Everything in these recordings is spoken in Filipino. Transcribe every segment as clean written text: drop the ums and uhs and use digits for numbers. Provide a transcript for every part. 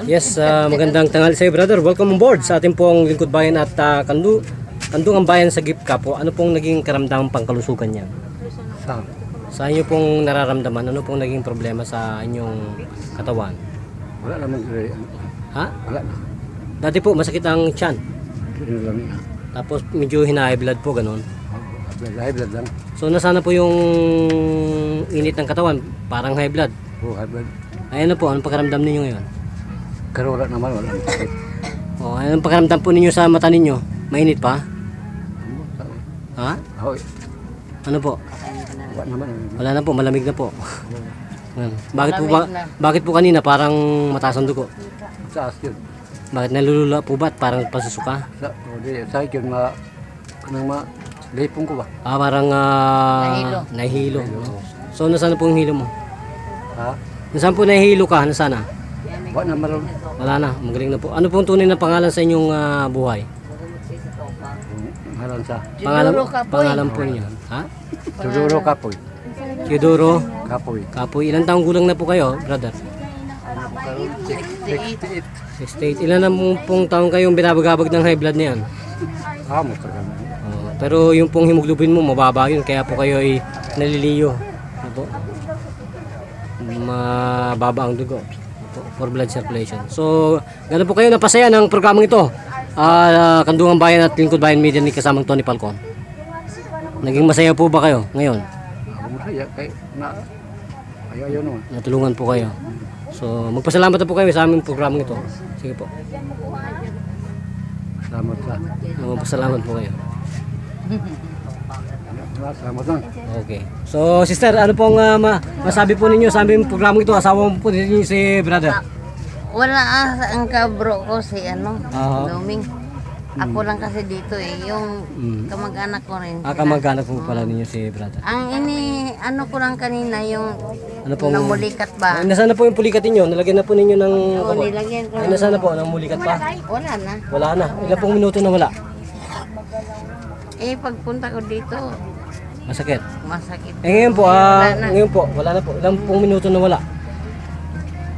Yes, magandang tanghali sa iyo, brother. Welcome on board sa ating pong Lingkod Bayan at Kandungan Bayan sa GIPCA po. Ano pong naging karamdamang pangkalusugan niya? Sa inyo pong nararamdaman, ano pong naging problema sa inyong katawan? Wala naman. Ha? Wala. Dati po masakit ang tiyan. Yun lang. Tapos medyo high blood po, ganun. High blood lang. So nasana po yung init ng katawan? Parang high blood. Oh, high blood. Ay ano po, anong pakiramdam ninyo ngayon? Pero wala naman, wala naman sakit. Oh, anong pakiramdam po ninyo sa mata ninyo? Mainit pa? Ha? Oh, Ano po? wala naman. Wala na po, malamig na po. Bakit po kanina parang mataas ang dugo? Sa akin. Bakit nalulula po ba at parang pasusuka? Sa akin, lipong ko ba? Parang nahihilo. So nasaan na po yung hilo mo? Ha? Nasaan po nahihilo ka? Nasaan na? Wala naman. Wala na, magaling na po. Ano pong tunay na pangalan sa inyong buhay? Halan sa. Pangalan po niyo. Ha? Tuduro Kapoy. Teodoro Kapoy. Kapoy. Ilang taong gulang na po kayo, brother? 68. 68. Ilan na pong taong kayong binabagabag ng high blood niyan? Mo talaga. Pero yung pong hemoglobin mo mababa yun, kaya po kayo ay naliliyo. Ano po? Mababa ang dugo for blood circulation. So, gano'n po kayo napasaya ng programang ito? Kandungan Bayan at Lingkod Bayan Media ni kasamang Tony Falcon. Naging masaya po ba kayo ngayon? Ako masaya kay na ayaw naman. Natulungan po kayo. So, magpasalamat na po kayo sa aming programang ito. Sige po. Salamat sa. Magpasalamat po kayo. Salamat lang. Okay. So, sister, ano pong masabi po ninyo sa aming programang ito? Asawa mo po ninyo si brother. Wala ang kabro ko si Oo. Doming. Ako lang kasi dito yung kamag-anak ko rin. Kamag-anak po pala ninyo si brother. Ang ko lang kanina yung Ano pong namulikat ba? Nasaan na po yung pulikat ninyo? Nalagyan na po ninyo ng Oo, nilagyan ko. nasaan na po? Ng mulikat pa? Wala na. Wala na. Ilang pong minuto na wala? Pagpunta ko dito, Masakit. masakit. Ngayon po, Wala na. ngayon po, wala na po. Ilang pong minuto na wala?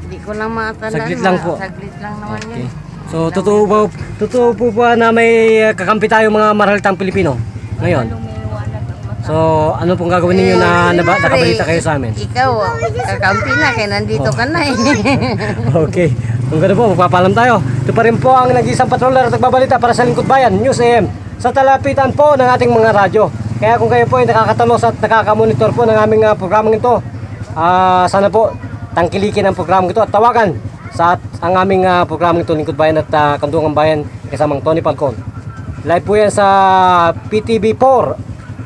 Hindi ko lang matandaan. Saglit lang po. Saglit lang naman Okay. yun. So, totoo po ba na may kakampi tayo mga maralitang Pilipino ngayon? So, ano pong gagawin ninyo na nakabalita kayo sa amin? Ikaw, kakampi na, kaya nandito ka na Okay. Kung gano'n po, magpapalam tayo. Ito pa rin po ang nag-iisang patroller at nagbabalita para sa Lingkod Bayan, News AM, sa talapitan po ng ating mga radyo. Kaya kung kayo po ay nakakatanos at nakakamonitor po ng aming programang ito, sana po tangkilikin ang programang ito at tawagan sa ang aming programang ito, Lingkod Bayan at Kandungan Bayan, kasamang Tony Falcon. Live po yan sa PTV4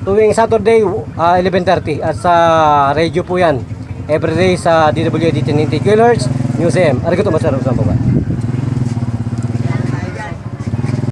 tuwing Saturday 11:30 at sa radio po yan everyday sa DWD 1090 kHz News AM. Arigato, masarap sa baba.